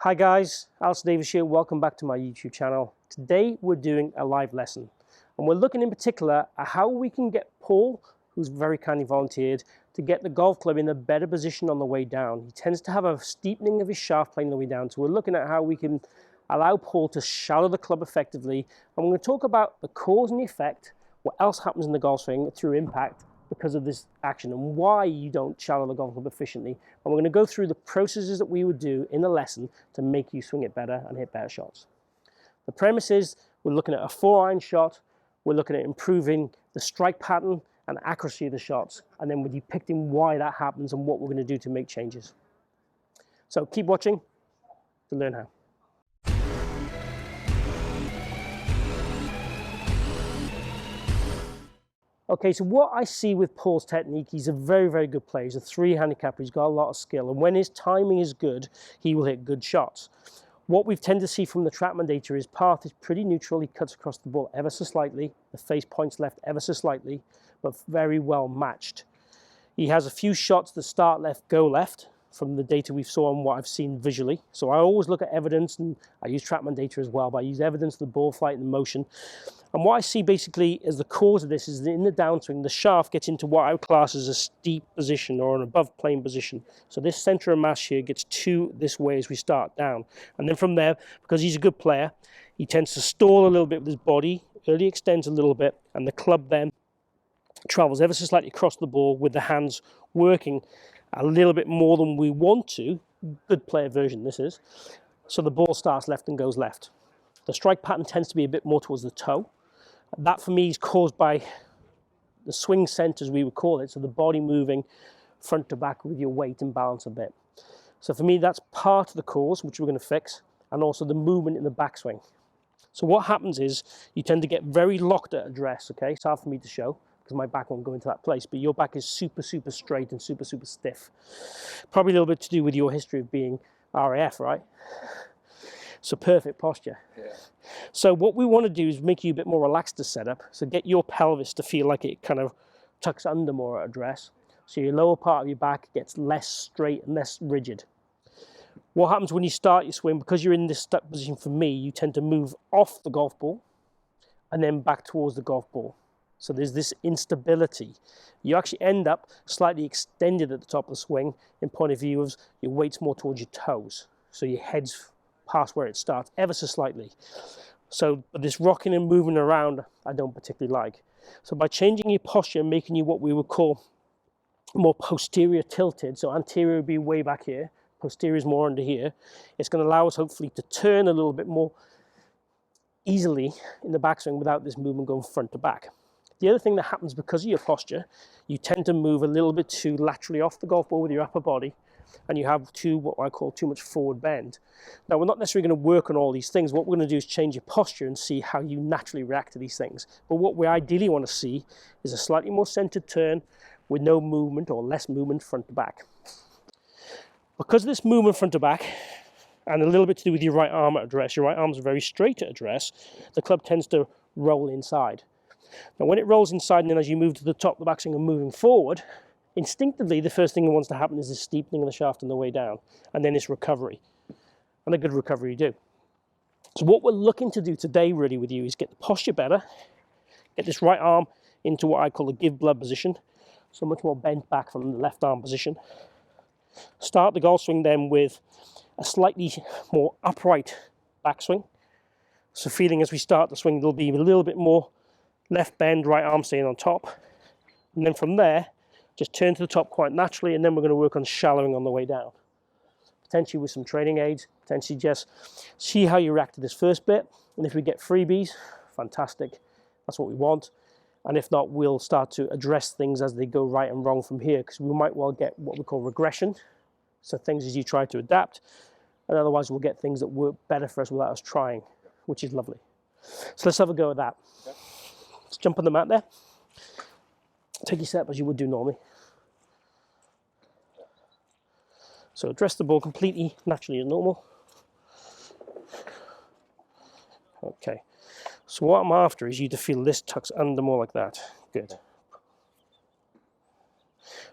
Hi guys, Alistair Davies here. Welcome back to my YouTube channel. Today we're doing a live lesson and we're looking in particular at how we can get Paul, who's very kindly volunteered, to get the golf club in a better position on the way down. He tends to have a steepening of his shaft plane on the way down, so we're looking at how we can allow Paul to shallow the club effectively, and we're going to talk about the cause and the effect, what else happens in the golf swing through impact because of this action, and why you don't shallow the golf club efficiently. And we're going to go through the processes that we would do in the lesson to make you swing it better and hit better shots. The premise is we're looking at a 4-iron shot, we're looking at improving the strike pattern and accuracy of the shots, and then we're depicting why that happens and what we're going to do to make changes. So keep watching to learn how. Okay, so what I see with Paul's technique, he's a very, very good player. He's a 3 handicapper, he's got a lot of skill, and when his timing is good, he will hit good shots. What we've tended to see from the TrackMan data is path is pretty neutral. He cuts across the ball ever so slightly, the face points left ever so slightly, but very well matched. He has a few shots that start left, go left, from the data we saw and what I've seen visually. So I always look at evidence, and I use TrackMan data as well, but I use evidence of the ball flight and the motion. And what I see basically as the cause of this is that in the downswing, the shaft gets into what I would class as a steep position or an above plane position. So this center of mass here gets to this way as we start down. And then from there, because he's a good player, he tends to stall a little bit with his body, early extends a little bit, and the club then travels ever so slightly across the ball with the hands working a little bit more than we want to. Good player version this is. So the ball starts left and goes left. The strike pattern tends to be a bit more towards the toe. That for me is caused by the swing centers, we would call it, so the body moving front to back with your weight and balance a bit. So for me that's part of the cause, which we're going to fix, and also the movement in the backswing. So what happens is you tend to get very locked at address, okay? It's hard for me to show because my back won't go into that place, but your back is super straight and super stiff. Probably a little bit to do with your history of being RAF, right? So perfect posture. Yeah. So what we want to do is make you a bit more relaxed to set up. So get your pelvis to feel like it kind of tucks under more at address. So your lower part of your back gets less straight and less rigid. What happens when you start your swing, because you're in this stuck position for me, you tend to move off the golf ball and then back towards the golf ball. So there's this instability. You actually end up slightly extended at the top of the swing in point of view of your weight's more towards your toes. So your head's past where it starts ever so slightly. So this rocking and moving around I don't particularly like. So by changing your posture and making you what we would call more posterior tilted, so anterior would be way back here, posterior is more under here, it's going to allow us hopefully to turn a little bit more easily in the backswing without this movement going front to back. The other thing that happens because of your posture, you tend to move a little bit too laterally off the golf ball with your upper body, and you have what I call too much forward bend. Now we're not necessarily going to work on all these things. What we're going to do is change your posture and see how you naturally react to these things. But what we ideally want to see is a slightly more centered turn with no movement or less movement front to back. Because of this movement front to back and a little bit to do with your right arm at address, your right arm is very straight at address, the club tends to roll inside. Now when it rolls inside and then as you move to the top of the backswing and moving forward, instinctively the first thing that wants to happen is this steepening of the shaft on the way down, and then this recovery, and a good recovery you do. So what we're looking to do today really with you is get the posture better, get this right arm into what I call a give blood position, so much more bent back from the left arm position. Start the golf swing then with a slightly more upright backswing. So feeling as we start the swing there'll be a little bit more left bend, right arm staying on top, and then from there just turn to the top quite naturally, and then we're going to work on shallowing on the way down. Potentially with some training aids, potentially just see how you react to this first bit, and if we get freebies, fantastic, that's what we want. And if not, we'll start to address things as they go right and wrong from here, because we might well get what we call regression, so things as you try to adapt, and otherwise we'll get things that work better for us without us trying, which is lovely. So let's have a go at that. Okay. Let's jump on the mat there. Take your setup as you would do normally. So address the ball completely naturally and normal. Okay. So what I'm after is you to feel this tucks under more like that. Good.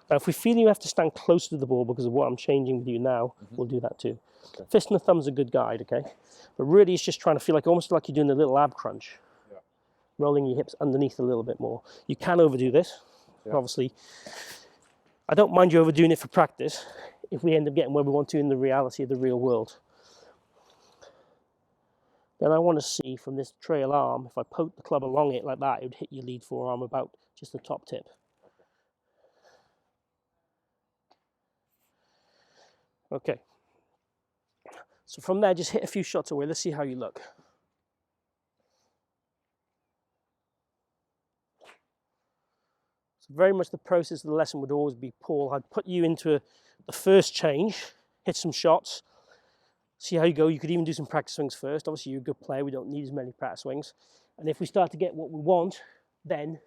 Now, if we feel you have to stand close to the ball because of what I'm changing with you now, we'll do that too. Okay. Fist and the thumb's a good guide, okay? But really it's just trying to feel like almost like you're doing a little ab crunch. Yeah. Rolling your hips underneath a little bit more. You can overdo this, obviously. I don't mind you overdoing it for practice if we end up getting where we want to in the reality of the real world. Then I want to see from this trail arm, if I poke the club along it like that, it would hit your lead forearm about just the top tip. Okay. So from there, just hit a few shots away. Let's see how you look. So very much the process of the lesson would always be, Paul, I'd put you into the first change, hit some shots, see how you go. You could even do some practice swings first. Obviously, you're a good player. We don't need as many practice swings. And if we start to get what we want, then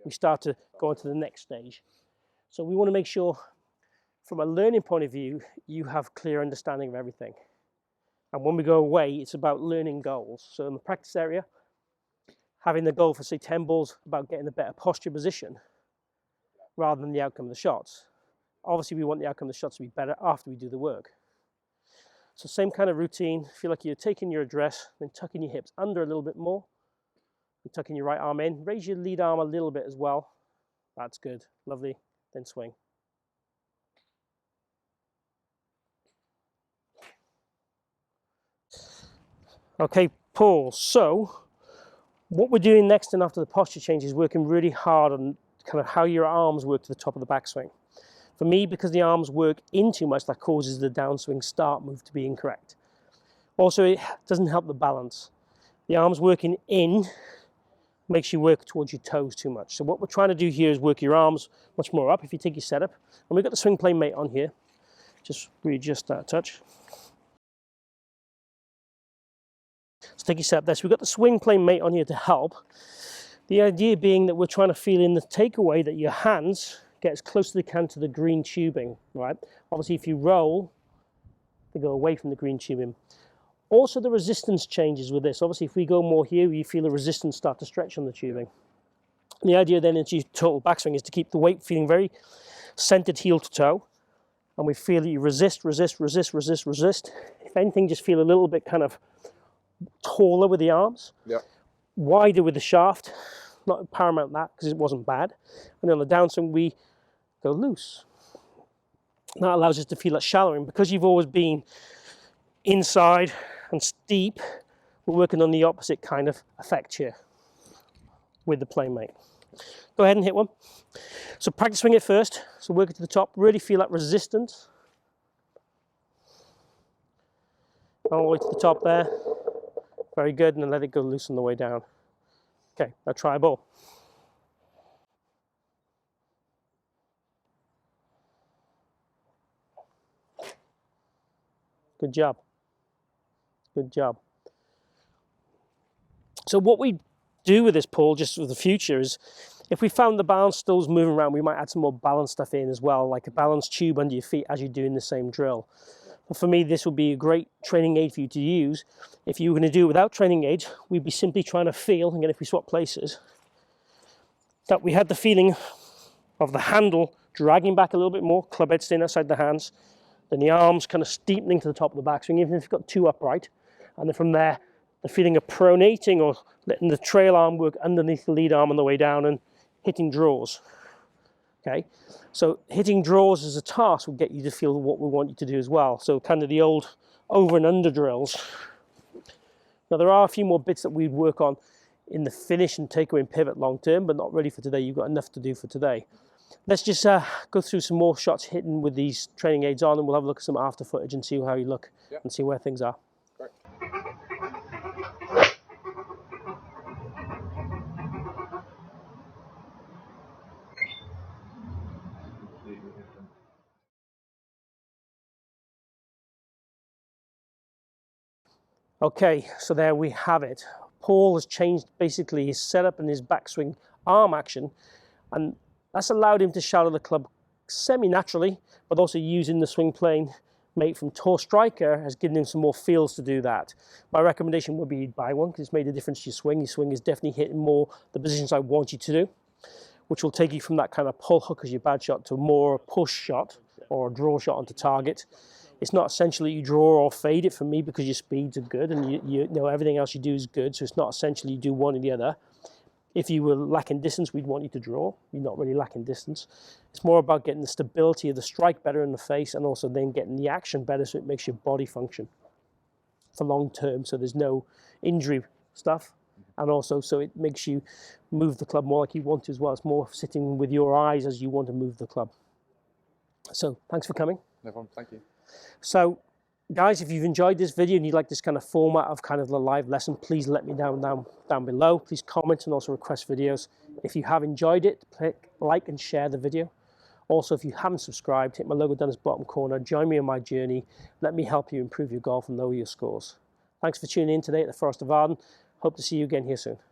we start to go on to the next stage. So we want to make sure, from a learning point of view, you have clear understanding of everything. And when we go away, it's about learning goals. So in the practice area, having the goal for, say, 10 balls, about getting a better posture position rather than the outcome of the shots. Obviously, we want the outcome of the shots to be better after we do the work. So same kind of routine. Feel like you're taking your address, then tucking your hips under a little bit more, and tucking your right arm in. Raise your lead arm a little bit as well. That's good. Lovely. Then swing. Okay, Paul. So what we're doing next and after the posture change is working really hard on kind of how your arms work to the top of the backswing. For me, because the arms work in too much, that causes the downswing start move to be incorrect. Also, it doesn't help the balance. The arms working in makes you work towards your toes too much. So what we're trying to do here is work your arms much more up. If you take your setup, and we've got the swing plane mate on here, just readjust that a touch. So take your setup there. So we've got the swing plane mate on here to help. The idea being that we're trying to feel in the takeaway that your hands get as close as they can to the green tubing, right? Obviously, if you roll, they go away from the green tubing. Also, the resistance changes with this. Obviously, if we go more here, you feel the resistance start to stretch on the tubing. And the idea then into your total backswing is to keep the weight feeling very centered heel to toe. And we feel that you resist, resist, resist, resist, resist. If anything, just feel a little bit kind of taller with the arms. Yeah. Wider with the shaft. Not paramount that, because it wasn't bad. And on the downswing, we go loose. And that allows us to feel that shallowing. Because you've always been inside and steep, we're working on the opposite kind of effect here with the plane mate. Go ahead and hit one. So practice swing it first. So work it to the top. Really feel that resistance. All the way to the top there. Very good. And then let it go loose on the way down. Okay, now try a ball. Good job. Good job. So what we do with this, Paul, just for the future, is if we found the balance stills moving around, we might add some more balance stuff in as well, like a balance tube under your feet as you're doing the same drill. But for me, this would be a great training aid for you to use. If you were going to do it without training aids, we'd be simply trying to feel, again, if we swap places, that we had the feeling of the handle dragging back a little bit more, club head staying outside the hands, then the arms kind of steepening to the top of the backswing, even if you've got two upright. And then from there, the feeling of pronating or letting the trail arm work underneath the lead arm on the way down and hitting draws. Okay, so hitting draws as a task will get you to feel what we want you to do as well. So kind of the old over and under drills. Now there are a few more bits that we'd work on in the finish and takeaway and pivot long term, but not ready for today. You've got enough to do for today. Let's just go through some more shots hitting with these training aids on, and we'll have a look at some after footage and see how you look and see where things are. Great. Okay, so there we have it. Paul has changed basically his setup and his backswing arm action, and that's allowed him to shallow the club semi-naturally, but also using the swing plane mate from Tour Striker has given him some more feels to do that. My recommendation would be you'd buy one because it's made a difference to your swing. Your swing is definitely hitting more the positions I want you to do. which will take you from that kind of pull hook as your bad shot to more a push shot or a draw shot onto target. It's not essentially you draw or fade it for me because your speeds are good and you know everything else you do is good. So it's not essentially you do one or the other. If you were lacking distance, we'd want you to draw. You're not really lacking distance. It's more about getting the stability of the strike better in the face and also then getting the action better so it makes your body function for long term. So there's no injury stuff. And also so it makes you move the club more like you want to as well. It's more sitting with your eyes as you want to move the club. So thanks for coming. No problem, thank you. So guys, if you've enjoyed this video and you like this kind of format of kind of the live lesson, please let me know down below. Please comment and also request videos. If you have enjoyed it, click like and share the video. Also, if you haven't subscribed, hit my logo down this bottom corner. Join me on my journey. Let me help you improve your golf and lower your scores. Thanks for tuning in today at the Forest of Arden. Hope to see you again here soon.